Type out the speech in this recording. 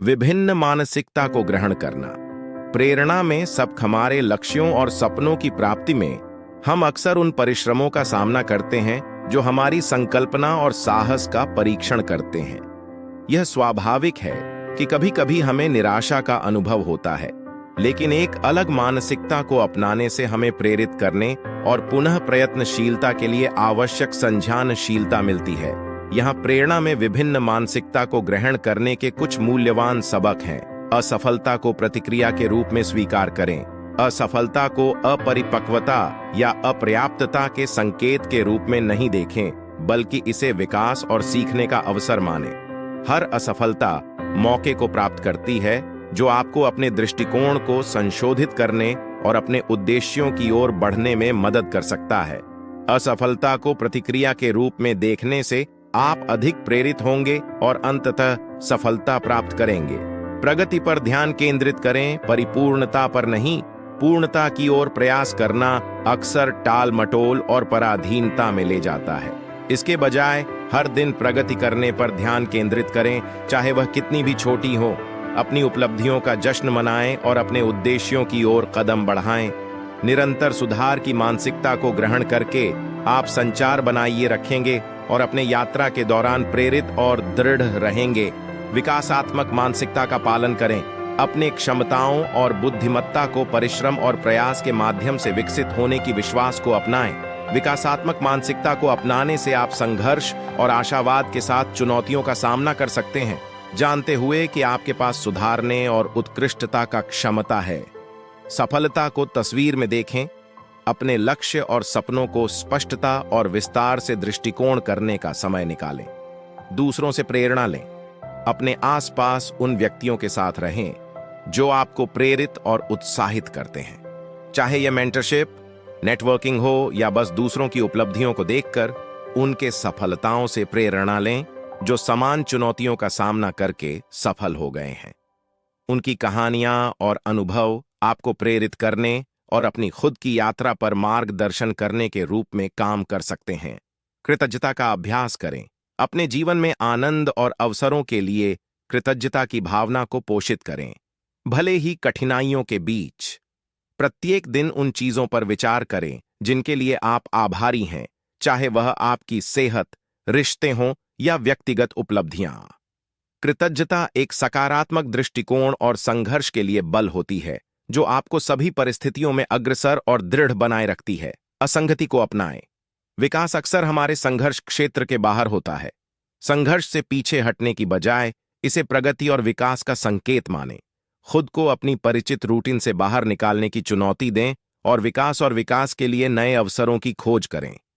विभिन्न मानसिकता को ग्रहण करना। प्रेरणा में सब हमारे लक्ष्यों और सपनों की प्राप्ति में हम अक्सर उन परिश्रमों का सामना करते हैं जो हमारी संकल्पना और साहस का परीक्षण करते हैं। यह स्वाभाविक है कि कभी-कभी हमें निराशा का अनुभव होता है, लेकिन एक अलग मानसिकता को अपनाने से हमें प्रेरित करने और पुनः प्रयत्नशीलता के लिए आवश्यक संज्ञानशीलता मिलती है। यहाँ प्रेरणा में विभिन्न मानसिकता को ग्रहण करने के कुछ मूल्यवान सबक हैं। असफलता को प्रतिक्रिया के रूप में स्वीकार करें। असफलता को अपरिपक्वता या अपर्याप्तता के संकेत के रूप में नहीं देखें, बल्कि इसे विकास और सीखने का अवसर मानें। हर असफलता मौके को प्राप्त करती है जो आपको अपने दृष्टिकोण को संशोधित करने और अपने उद्देश्यों की ओर बढ़ने में मदद कर सकता है। असफलता को प्रतिक्रिया के रूप में देखने से आप अधिक प्रेरित होंगे और अंततः सफलता प्राप्त करेंगे। प्रगति पर ध्यान केंद्रित करें, परिपूर्णता पर नहीं। पूर्णता की ओर प्रयास करना अक्सर टाल मटोल और पराधीनता में ले जाता है। इसके बजाय हर दिन प्रगति करने पर ध्यान केंद्रित करें, चाहे वह कितनी भी छोटी हो। अपनी उपलब्धियों का जश्न मनाएं और अपने उद्देश्यों की ओर कदम बढ़ाएं। निरंतर सुधार की मानसिकता को ग्रहण करके आप संचार बनाए रखेंगे और अपने यात्रा के दौरान प्रेरित और दृढ़ रहेंगे। विकासात्मक मानसिकता का पालन करें। अपने क्षमताओं और बुद्धिमत्ता को परिश्रम और प्रयास के माध्यम से विकसित होने की विश्वास को अपनाएं। विकासात्मक मानसिकता को अपनाने से आप संघर्ष और आशावाद के साथ चुनौतियों का सामना कर सकते हैं, जानते हुए कि आपके पास सुधारने और उत्कृष्टता का क्षमता है। सफलता को तस्वीर में देखें। अपने लक्ष्य और सपनों को स्पष्टता और विस्तार से दृष्टिकोण करने का समय निकालें। दूसरों से प्रेरणा लें। अपने आसपास उन व्यक्तियों के साथ रहें जो आपको प्रेरित और उत्साहित करते हैं। चाहे यह मेंटरशिप, नेटवर्किंग हो या बस दूसरों की उपलब्धियों को देखकर उनके सफलताओं से प्रेरणा लें जो समान चुनौतियों का सामना करके सफल हो गए हैं। उनकी कहानियां और अनुभव आपको प्रेरित करने और अपनी खुद की यात्रा पर मार्गदर्शन करने के रूप में काम कर सकते हैं। कृतज्ञता का अभ्यास करें। अपने जीवन में आनंद और अवसरों के लिए कृतज्ञता की भावना को पोषित करें, भले ही कठिनाइयों के बीच। प्रत्येक दिन उन चीजों पर विचार करें जिनके लिए आप आभारी हैं, चाहे वह आपकी सेहत, रिश्ते हों या व्यक्तिगत उपलब्धियां। कृतज्ञता एक सकारात्मक दृष्टिकोण और संघर्ष के लिए बल होती है जो आपको सभी परिस्थितियों में अग्रसर और दृढ़ बनाए रखती है। असंगति को अपनाएं। विकास अक्सर हमारे संघर्ष क्षेत्र के बाहर होता है। संघर्ष से पीछे हटने की बजाय इसे प्रगति और विकास का संकेत मानें। खुद को अपनी परिचित रूटीन से बाहर निकालने की चुनौती दें और विकास के लिए नए अवसरों की खोज करें।